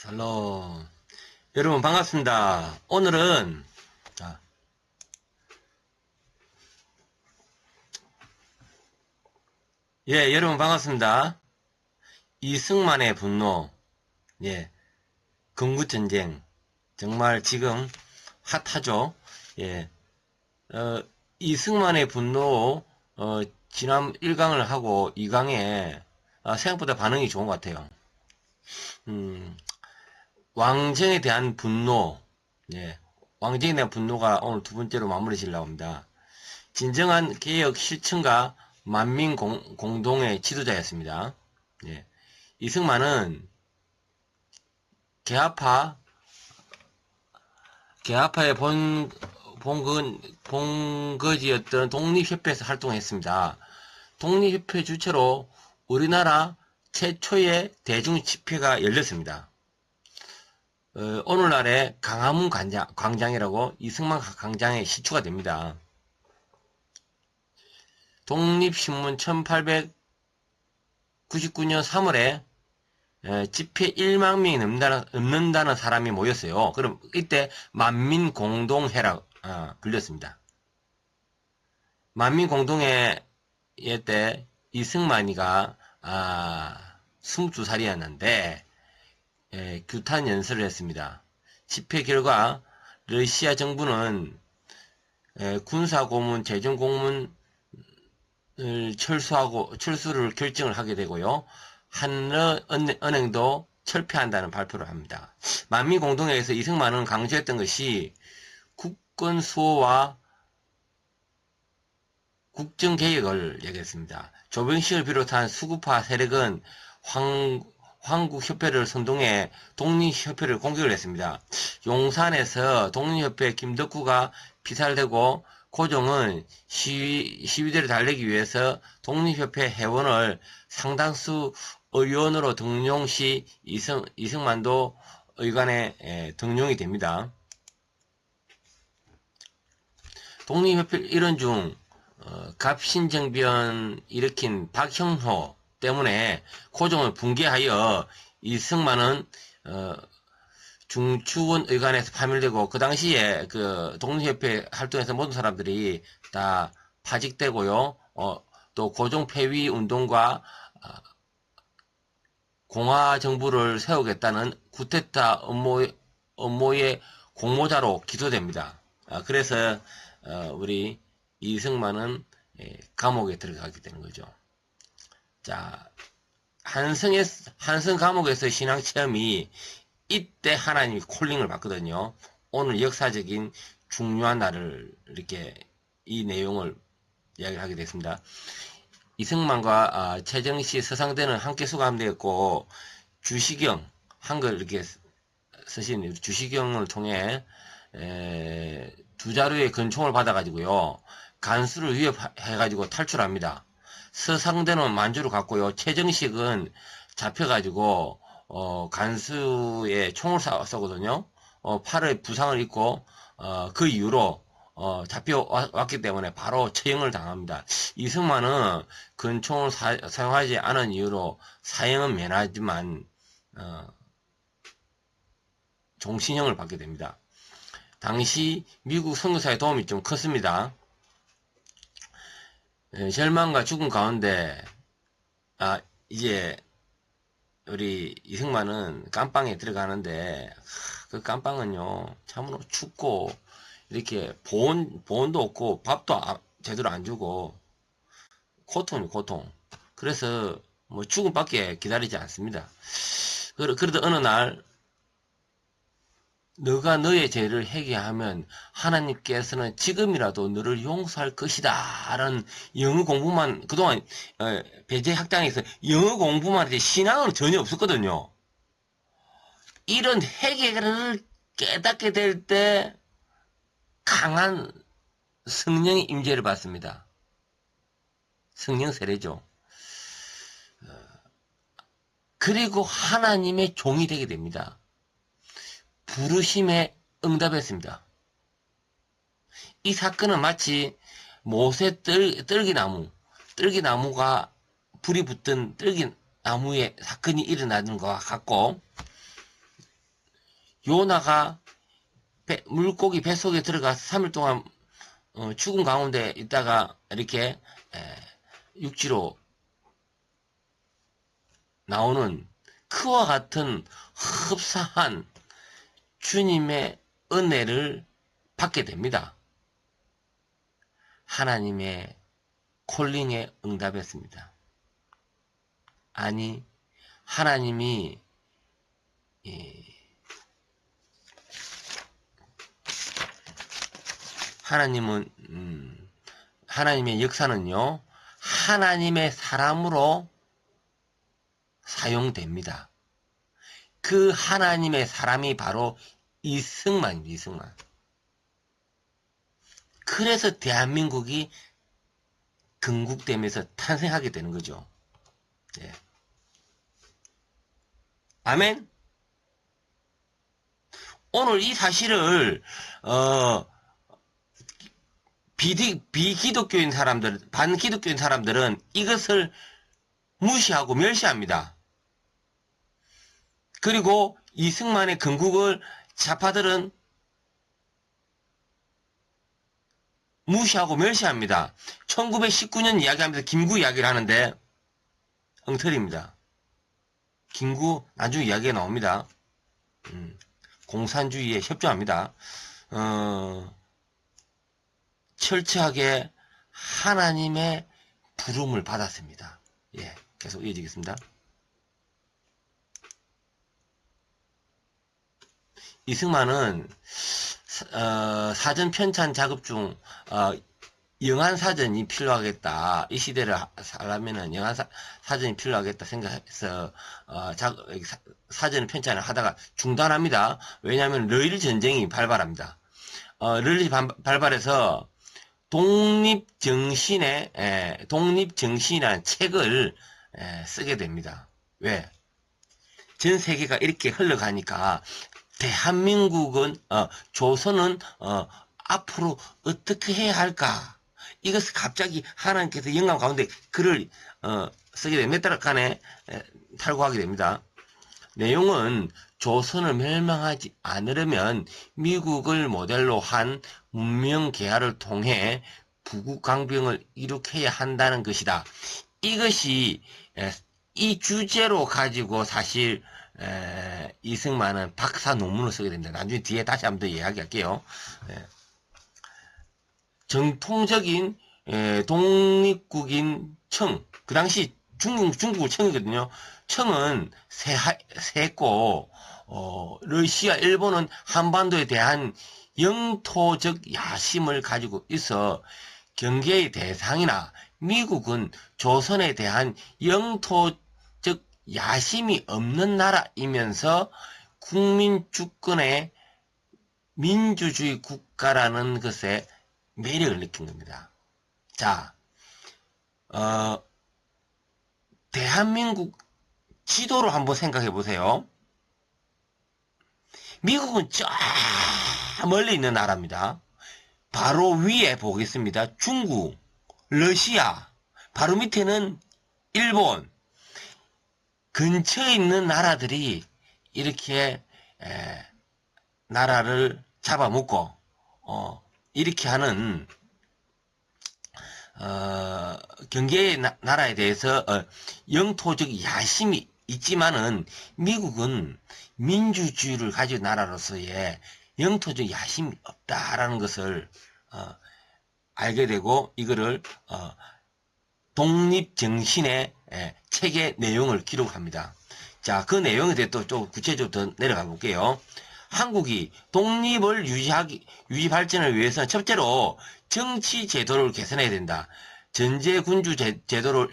샬롬. 여러분 반갑습니다. 오늘은 여러분 반갑습니다. 이승만의 분노, 건국전쟁 정말 지금 핫하죠. 예, 이승만의 분노 지난 1강을 하고 2강에 생각보다 반응이 좋은 것 같아요. 왕정에 대한 분노, 왕정에 대한 분노가 오늘 두 번째로 마무리 지으려고 합니다. 진정한 개혁 실천가 만민 공동의 지도자였습니다. 이승만은 개화파의 본거지였던 독립협회에서 활동했습니다. 독립협회 주체로 우리나라 최초의 대중집회가 열렸습니다. 오늘날의 광화문 광장이라고 이승만 광장에 시초가 됩니다. 독립신문 1899년 3월에 집회 1만 명이 넘는다는 사람이 모였어요. 그럼 이때 만민공동회라 불렸습니다. 만민공동회 때 이승만이가 22살이었는데 규탄 연설을 했습니다. 집회 결과 러시아 정부는 군사고문, 재정고문을 철수를 결정을 하게 되고요. 한은행도 철폐한다는 발표를 합니다. 만민공동회에서 이승만은 강조했던 것이 국권 수호와 국정개혁을 얘기했습니다. 조병식을 비롯한 수구파 세력은 황국협회를 선동해 독립협회를 공격을 했습니다. 용산에서 독립협회 김덕구가 피살되고 고종은 시위대를 달래기 위해서 독립협회 회원을 상당수 의원으로 등용 시 이승만도 의관에 등용이 됩니다. 독립협회 일원 중 갑신정변 일으킨 박형호 때문에 고종을 붕괴하여 이승만은 중추원 의관에서 파멸되고, 그 당시에 그 독립협회 활동에서 모든 사람들이 다 파직되고요. 또 고종 폐위 운동과 공화 정부를 세우겠다는 쿠데타 업무의 공모자로 기소됩니다. 그래서 우리 이승만은 감옥에 들어가게 되는 거죠. 자, 한성 감옥에서 신앙 체험이 이때 하나님이 콜링을 받거든요. 오늘 역사적인 중요한 날을 이렇게 이 내용을 이야기를 하게 됐습니다. 이승만과 최정시, 서상대는 함께 수감되었고, 주시경, 한글 이렇게 쓰신 주시경을 통해 두 자루의 권총을 받아가지고요, 간수를 위협해가지고 탈출합니다. 서상대는 만주를 갔고요, 최정식은 잡혀가지고 간수에 총을 쏘거든요. 팔에 부상을 입고 그 이후로 잡혀왔기 때문에 바로 처형을 당합니다. 이승만은 권총을 사용하지 않은 이유로 사형은 면하지만 종신형을 받게 됩니다. 당시 미국 선교사의 도움이 좀 컸습니다. 절망과 죽음 가운데 이제 우리 이승만은 깜빵에 들어가는데, 그 깜빵은요 참으로 춥고 이렇게 보온도 없고 밥도 제대로 안 주고 고통이 고통. 그래서 뭐 죽음밖에 기다리지 않습니다. 그러다 어느 날, 너가 너의 죄를 회개하면 하나님께서는 지금이라도 너를 용서할 것이다 라는 영어 공부만, 그동안 배제 학당에서 영어 공부만 했지 신앙은 전혀 없었거든요. 이런 회개를 깨닫게 될 때 강한 성령의 임재를 받습니다. 성령 세례죠. 그리고 하나님의 종이 되게 됩니다. 부르심에 응답했습니다. 이 사건은 마치 모세 뜰기나무가 불이 붙던 뜰기나무의 사건이 일어나는 것과 같고, 요나가 물고기 뱃속에 들어가서 3일 동안 죽은 가운데 있다가 이렇게 육지로 나오는 그와 같은 흡사한 주님의 은혜를 받게 됩니다. 하나님의 콜링에 응답했습니다. 아니, 하나님이 하나님의 역사는요, 하나님의 사람으로 사용됩니다. 그 하나님의 사람이 바로 이승만입니다. 이승만. 그래서 대한민국이 건국되면서 탄생하게 되는 거죠. 예. 아멘. 오늘 이 사실을 비기독교인 사람들, 반기독교인 사람들은 이것을 무시하고 멸시합니다. 그리고 이승만의 건국을 좌파들은 무시하고 멸시합니다. 1919년 이야기하면서 김구 이야기를 하는데 엉터리입니다. 김구 나중에 이야기가 나옵니다. 공산주의에 협조합니다. 철저하게 하나님의 부름을 받았습니다. 예, 계속 이어지겠습니다. 이승만은 사전 편찬 작업 중 영한 사전이 필요하겠다. 이 시대를 살려면은 영한 사전이 필요하겠다 생각해서 사전 편찬을 하다가 중단합니다. 왜냐하면 러일 전쟁이 발발합니다. 러일이 발발해서 독립정신이라는 책을 쓰게 됩니다. 왜? 전 세계가 이렇게 흘러가니까 대한민국은 조선은 앞으로 어떻게 해야 할까? 이것을 갑자기 하나님께서 영감 가운데 글을 쓰게 됩니다. 몇 달간에 탈고하게 됩니다. 내용은 조선을 멸망하지 않으려면 미국을 모델로 한 문명 개화를 통해 부국 강병을 일으켜야 한다는 것이다. 이것이 이 주제로 가지고 사실 이승만은 박사 논문을 쓰게 됩니다. 나중에 뒤에 다시 한번 더 이야기할게요. 정통적인 독립국인 청, 그 당시 중국을 청이거든요. 청은 세했고 러시아, 일본은 한반도에 대한 영토적 야심을 가지고 있어 경계의 대상이나 미국은 조선에 대한 영토적 야심이 없는 나라이면서 국민 주권의 민주주의 국가라는 것에 매력을 느낀 겁니다. 자, 대한민국 지도를 한번 생각해 보세요. 미국은 저 멀리 있는 나라입니다. 바로 위에 보겠습니다. 중국, 러시아, 바로 밑에는 일본. 근처에 있는 나라들이 이렇게 나라를 잡아먹고 이렇게 하는 경계의 나라에 대해서 영토적 야심이 있지만은 미국은 민주주의를 가진 나라로서의 영토적 야심이 없다라는 것을 알게 되고 이거를 독립정신의 책의 내용을 기록합니다. 자, 그 내용에 대해 또 좀 구체적으로 더 내려가 볼게요. 한국이 독립을 유지 발전을 위해서는 첫째로 정치 제도를 개선해야 된다. 전제군주 제도를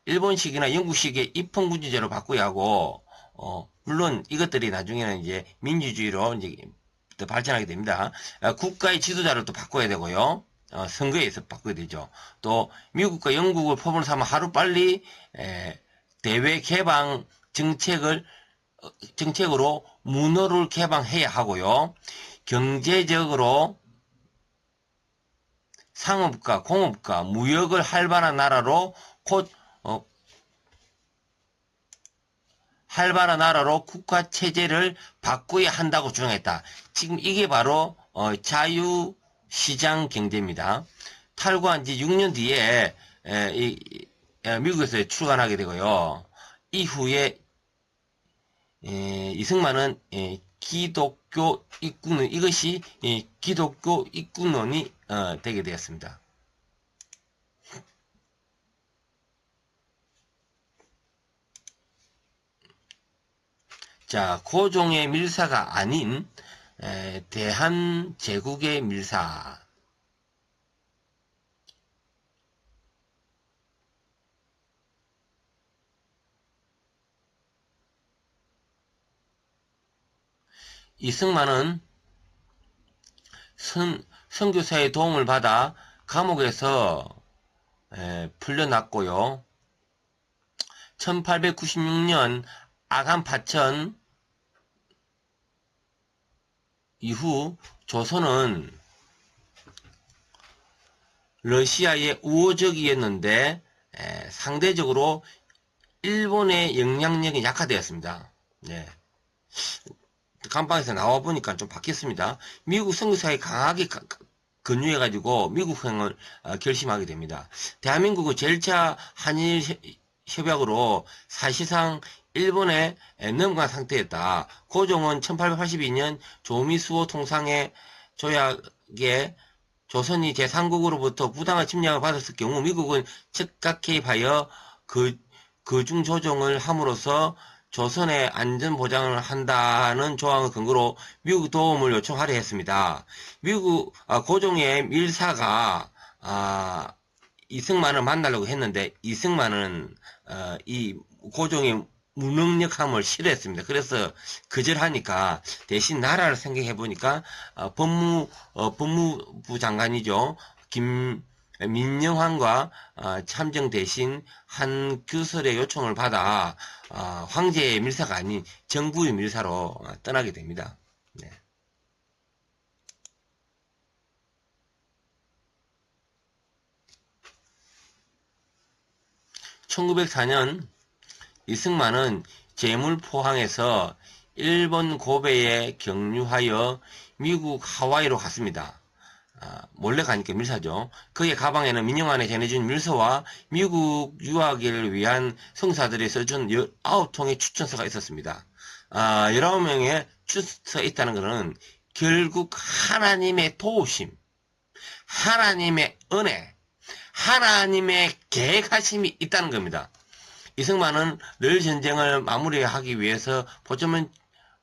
일본식이나 영국식의 입헌군주제로 바꿔야 하고, 물론 이것들이 나중에는 이제 민주주의로 이제 더 발전하게 됩니다. 국가의 지도자를 또 바꿔야 되고요. 선거에서 바꿔야 되죠. 또 미국과 영국을 포문을 삼아 하루빨리 대외 개방 정책으로 문호를 개방해야 하고요. 경제적으로 상업과 공업과 무역을 활발한 나라로 곧 활발한 나라로 국가 체제를 바꿔야 한다고 주장했다. 지금 이게 바로 자유시장 경제입니다. 탈구한 지 6년 뒤에 미국에서 출간하게 되고요. 이후에 이승만은 기독교 입국론, 이것이 기독교 입국론이 되게 되었습니다. 자, 고종의 밀사가 아닌 대한제국의 밀사. 이승만은 선교사의 도움을 받아 감옥에서 풀려났고요. 1896년 아간파천 이후 조선은 러시아의 우호적이었는데 상대적으로 일본의 영향력이 약화되었습니다. 네. 감방에서 나와보니까 좀 바뀌었습니다. 미국 선교사에 강하게 근유해가지고 미국행을 결심하게 됩니다. 대한민국은 제1차 한일협약으로 사실상 일본에 넘어간 상태였다. 고종은 1882년 조미수호 통상의 조약에 조선이 제3국으로부터 부당한 침략을 받았을 경우 미국은 즉각 개입하여 거중 조정을 함으로써 조선의 안전 보장을 한다는 조항을 근거로 미국 도움을 요청하려 했습니다. 고종의 밀사가 이승만을 만나려고 했는데 이승만은 이 고종의 무능력함을 싫어했습니다. 그래서 거절하니까 대신 나라를 생각해 보니까 법무부 장관이죠. 민영환과 참정 대신 한규설의 요청을 받아 황제의 밀사가 아닌 정부의 밀사로 떠나게 됩니다. 네. (1904년) 이승만은 제물포항에서 일본 고베에 경유하여 미국 하와이로 갔습니다. 몰래 가니까 밀사죠. 그의 가방에는 민영환에 전해준 밀서와 미국 유학을 위한 성사들이 써준 19통의 추천서가 있었습니다. 19명의 추천서가 있다는 것은 결국 하나님의 도우심, 하나님의 은혜, 하나님의 계획하심이 있다는 겁니다. 이승만은 늘 전쟁을 마무리하기 위해서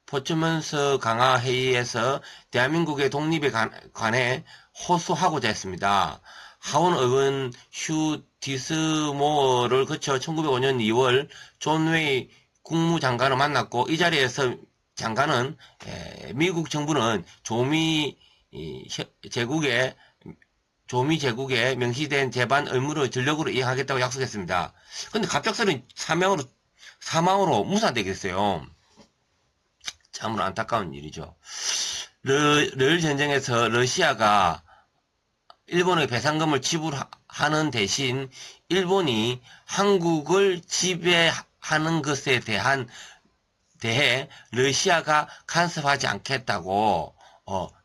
포천문서 강화 회의에서 대한민국의 독립에 관해 호소하고자 했습니다. 하원의원 휴 디스모어를 거쳐 1905년 2월 존 웨이 국무장관을 만났고 이 자리에서 장관은 미국 정부는 조미 제국에 명시된 재반 의무를 전력으로 이행하겠다고 약속했습니다. 근데 갑작스런 사망으로 무산되게 됐어요. 참으로 안타까운 일이죠. 르 전쟁에서 러시아가 일본의 배상금을 지불하는 대신 일본이 한국을 지배하는 것에 대해 러시아가 간섭하지 않겠다고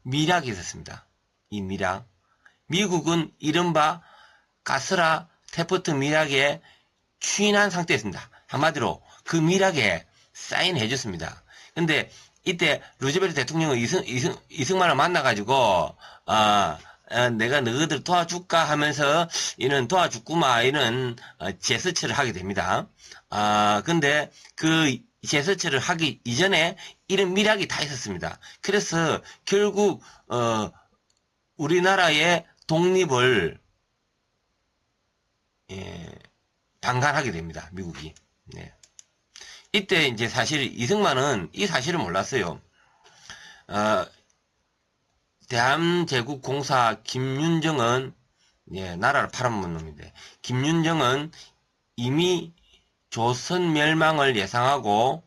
밀약이 있었습니다. 이 밀약. 미국은 이른바 가스라 테프트 밀약에 추인한 상태였습니다. 한마디로 그 밀약에 사인해 줬습니다. 근데 이때 루즈벨트 대통령은 이승만을 만나가지고 내가 너희들 도와줄까 하면서 이는 도와줬구마 이런 제스처를 하게 됩니다. 근데 그 제스처를 하기 이전에 이런 밀약이 다 있었습니다. 그래서 결국 우리나라의 독립을 방관하게 됩니다. 미국이. 네. 이때 이제 사실 이승만은 이 사실을 몰랐어요. 대한제국공사 김윤정은 나라를 팔아먹은 놈인데 김윤정은 이미 조선 멸망을 예상하고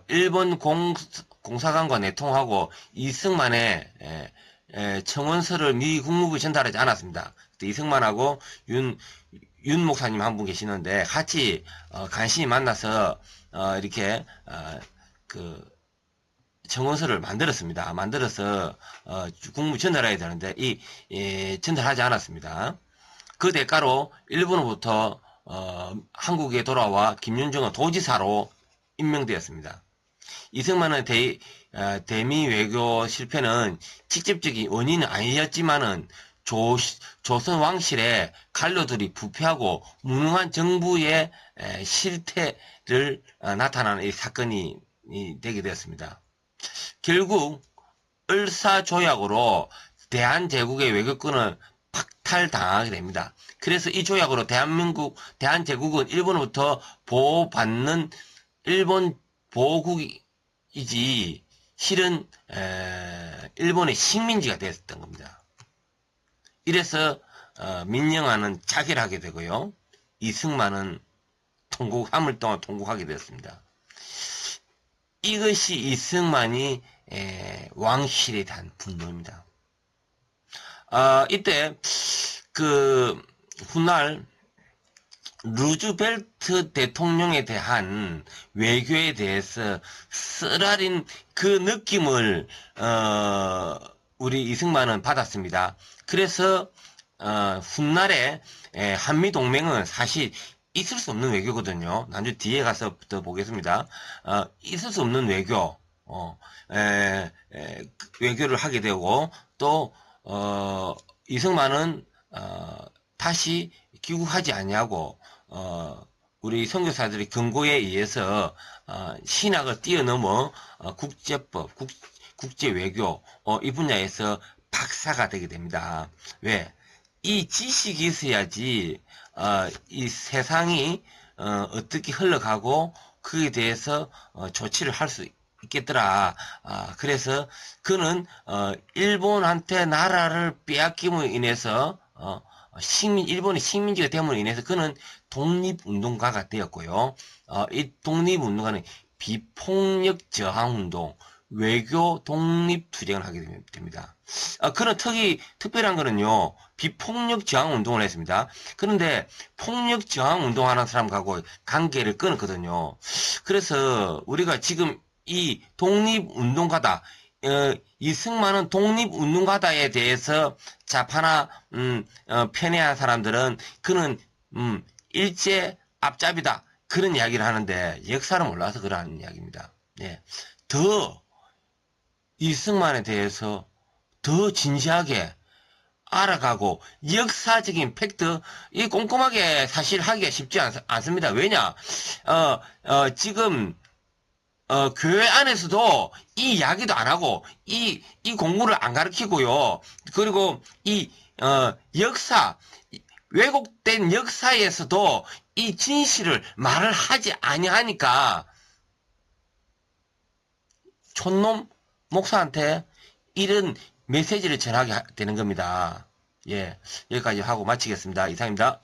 일본 공사관과 내통하고 이승만의 청원서를 미 국무부에 전달하지 않았습니다. 그때 이승만하고 윤 목사님 한 분 계시는데 같이 간신히 만나서 이렇게 그 청원서를 만들었습니다. 만들어서 국무 전달해야 되는데 전달하지 않았습니다. 그 대가로 일본으로부터 한국에 돌아와 김윤정은 도지사로 임명되었습니다. 이승만의 대미 외교 실패는 직접적인 원인은 아니었지만은 조선 왕실의 관료들이 부패하고 무능한 정부의 실태를 나타나는 이 사건이 되게 되었습니다. 결국 을사조약으로 대한제국의 외교권을 박탈당하게 됩니다. 그래서 이 조약으로 대한제국은 일본으로부터 보호받는 일본 보호국이지 실은 일본의 식민지가 되었던 겁니다. 이래서 민영화는 자결하게 되고요. 이승만은 한물 동안 통곡하게 되었습니다. 이것이 이승만이 왕실에 대한 분노입니다. 이때 그 훗날 루즈벨트 대통령에 대한 외교에 대해서 쓰라린 그 느낌을 우리 이승만은 받았습니다. 그래서 훗날에 한미동맹은 사실 있을 수 없는 외교거든요. 나중에 뒤에 가서 더 보겠습니다. 있을 수 없는 외교, 외교를 하게 되고, 또, 이승만은, 다시 귀국하지 아니하고, 우리 선교사들의 경고에 의해서, 신학을 뛰어넘어, 국제법, 국제외교, 이 분야에서 박사가 되게 됩니다. 왜? 이 지식이 있어야지, 이 세상이, 어떻게 흘러가고, 그에 대해서, 조치를 할 수 있겠더라. 그래서, 그는, 일본한테 나라를 빼앗김으로 인해서, 일본의 식민지가 됨으로 인해서 그는 독립운동가가 되었고요. 이 독립운동가는 비폭력 저항운동, 외교 독립 투쟁을 하게 됩니다. 그런 특별한 거는요, 비폭력 저항 운동을 했습니다. 그런데 폭력 저항 운동하는 사람하고 관계를 끊었거든요. 그래서 우리가 지금 이 독립운동가다, 이승만은 독립운동가다에 대해서 자파나 편애한 사람들은 그는 일제 앞잡이다 그런 이야기를 하는데 역사를 몰라서 그러는 이야기입니다. 예. 더 이승만에 대해서 더 진지하게 알아가고 역사적인 팩트 이 꼼꼼하게 사실 하기가 쉽지 않습니다. 왜냐 지금 교회 안에서도 이 이야기도 안 하고 이 공부를 안 가르치고요. 그리고 이 역사 왜곡된 역사에서도 이 진실을 말을 하지 아니하니까 촌놈 목사한테 이런 메시지를 전하게 되는 겁니다. 예, 여기까지 하고 마치겠습니다. 이상입니다.